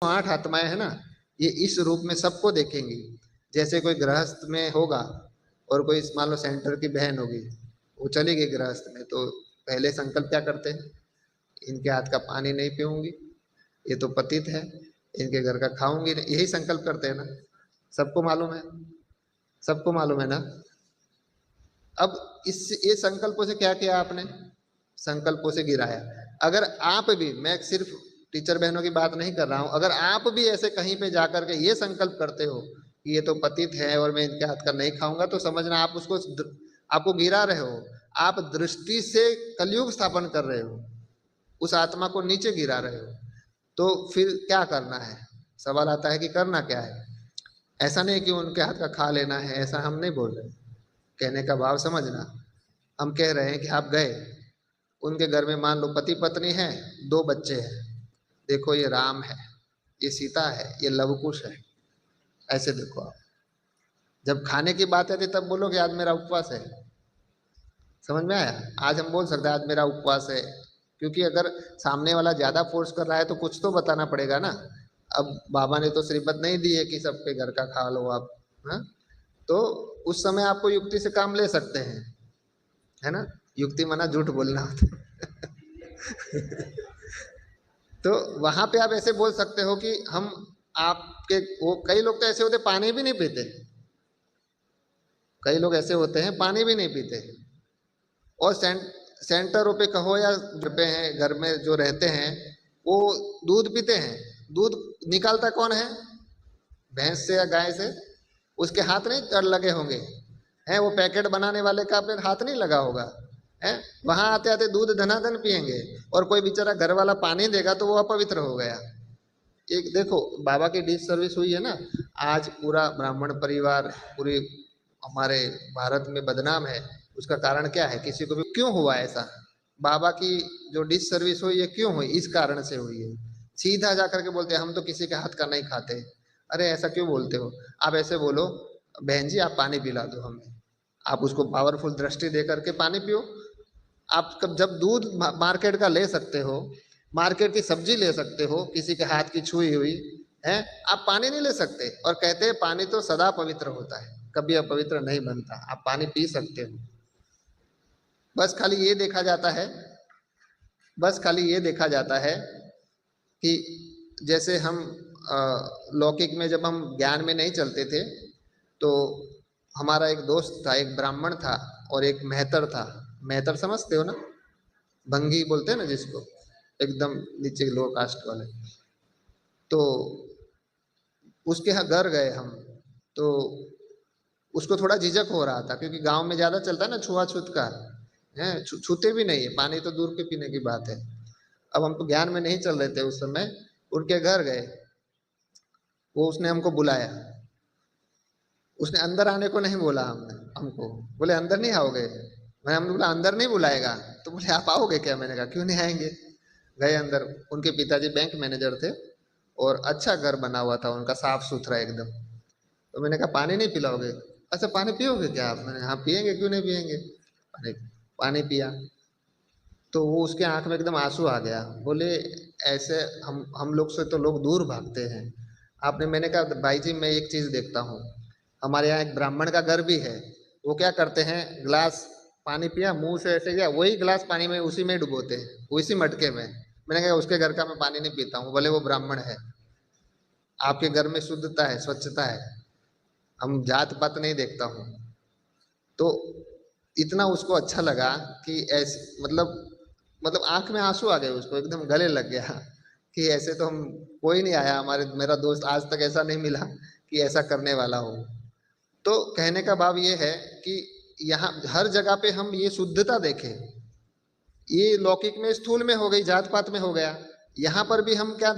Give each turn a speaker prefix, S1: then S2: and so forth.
S1: 8 आत्माएं है ना, ये इस रूप में सबको देखेंगी। जैसे कोई गृहस्थ में होगा और कोई मान लो सेंटर की बहन होगी, वो चली गई गृहस्थ में, तो पहले संकल्प क्या करते हैं, इनके हाथ का पानी नहीं पीऊंगी, ये तो पतित है, इनके घर का खाऊंगी नहीं, यही संकल्प करते हैं ना। सबको मालूम है, सबको मालूम है ना। अब इस ये संकल्पों से क्या किया आपने, संकल्पों से गिराया। अगर आप भी, मैं सिर्फ टीचर बहनों की बात नहीं कर रहा हूं, अगर आप भी ऐसे कहीं पे जाकर के ये संकल्प करते हो कि ये तो पतित है और मैं इनके हाथ का नहीं खाऊंगा, तो समझना आप उसको, आपको गिरा रहे हो, आप दृष्टि से कलयुग स्थापन कर रहे हो, उस आत्मा को नीचे गिरा रहे हो। तो फिर क्या करना है, सवाल आता है कि करना क्या है। ऐसा नहीं कि उनके हाथ का खा लेना है, ऐसा हम नहीं बोल रहे, कहने का भाव समझना। हम कह रहे हैं कि आप गए उनके घर में, मान लो पति पत्नी है, 2 बच्चे हैं, देखो ये राम है, ये सीता है, ये लवकुश है, ऐसे देखो आप। जब खाने की बात आती तब बोलो कि आज मेरा उपवास है। समझ में आया, आज हम बोल सकते हैं आज मेरा उपवास है, क्योंकि अगर सामने वाला ज्यादा फोर्स कर रहा है तो कुछ तो बताना पड़ेगा ना। अब बाबा ने तो श्रीपद नहीं दी है कि सबके घर का खा लो आप, हाँ? तो उस समय आपको युक्ति से काम ले सकते हैं, है ना। युक्ति माना झूठ बोलना होता है। तो वहां पे आप ऐसे बोल सकते हो कि हम आपके, वो कई लोग तो ऐसे होते पानी भी नहीं पीते, कई लोग ऐसे होते हैं पानी भी नहीं पीते, और सेंटरों पे कहो या घर पे हैं, घर में जो रहते हैं वो दूध पीते हैं। दूध निकालता कौन है, भैंस से या गाय से, उसके हाथ नहीं कर लगे होंगे, हैं, वो पैकेट बनाने वाले का फिर हाथ नहीं लगा होगा, है। वहां आते आते दूध धनाधन पिएंगे, और कोई बेचारा घर वाला पानी देगा तो वो अपवित्र हो गया। एक देखो बाबा की डिश सर्विस हुई है ना, आज पूरा ब्राह्मण परिवार पूरी हमारे भारत में बदनाम है। उसका कारण क्या है, किसी को भी क्यों हुआ ऐसा, बाबा की जो डिश सर्विस हुई है क्यों हुई, इस कारण से हुई है। सीधा जाकर के बोलते हैं हम तो किसी के हाथ का नहीं खाते। अरे ऐसा क्यों बोलते हो, आप ऐसे बोलो, बहन जी आप पानी पिला दो हमें, आप उसको पावरफुल दृष्टि दे करके पानी पियो। आप जब दूध मार्केट का ले सकते हो, मार्केट की सब्जी ले सकते हो किसी के हाथ की छुई हुई है, आप पानी नहीं ले सकते, और कहते हैं पानी तो सदा पवित्र होता है, कभी अपवित्र नहीं बनता, आप पानी पी सकते हो। बस खाली ये देखा जाता है, बस खाली ये देखा जाता है कि जैसे हम लौकिक में जब हम ज्ञान में नहीं चलते थे, तो हमारा एक दोस्त था, एक ब्राह्मण था और एक मेहतर था। मेहतर समझते हो ना, भंगी बोलते हैं ना जिसको, एकदम नीचे लो कास्ट वाले। तो उसके यहाँ घर गए हम, तो उसको थोड़ा झिझक हो रहा था, क्योंकि गांव में ज्यादा चलता है ना छुआछूत का, है, छूते भी नहीं है, पानी तो दूर के पीने की बात है। अब हम तो ज्ञान में नहीं चल रहे थे उस समय, उनके घर गए, वो उसने हमको बुलाया, उसने अंदर आने को नहीं बोला, हमने हमको बोले अंदर नहीं आओगे, हमने बोला अंदर नहीं बुलाएगा, तो बोले आप आओगे क्या, मैंने कहा क्यों नहीं आएंगे। गए अंदर, उनके पिताजी बैंक मैनेजर थे और अच्छा घर बना हुआ था उनका, साफ सुथरा एकदम। तो मैंने कहा पानी नहीं पिलाओगे, अच्छा पानी पियोगे क्या आप, मैंने हाँ पियेंगे, क्यों नहीं पियेंगे, पानी, पानी पिया। तो वो उसके आंख में एकदम आंसू आ गया, बोले ऐसे हम लोग से तो लोग दूर भागते हैं आपने। मैंने कहा भाई जी मैं एक चीज देखता हूँ, हमारे यहाँ एक ब्राह्मण का घर भी है, वो क्या करते हैं, ग्लास पानी पिया, मुंह से ऐसे गया, वही ग्लास पानी में उसी में डुबोते हैं, उसी मटके में। मैंने कहा उसके घर का मैं पानी नहीं पीता हूँ, बोले वो ब्राह्मण है, आपके घर में शुद्धता है, स्वच्छता है, हम जात पात नहीं देखता हूँ। तो इतना उसको अच्छा लगा कि ऐसे मतलब आंख में आंसू आ गए, उसको एकदम गले लग गया कि ऐसे तो हम, कोई नहीं आया हमारे, मेरा दोस्त आज तक ऐसा नहीं मिला कि ऐसा करने वाला हो। तो कहने का भाव ये है कि यहाँ हर जगह पे हम ये शुद्धता देखें। ये लौकिक में स्थूल में हो गई, जात पात में हो गया, यहाँ पर भी हम क्या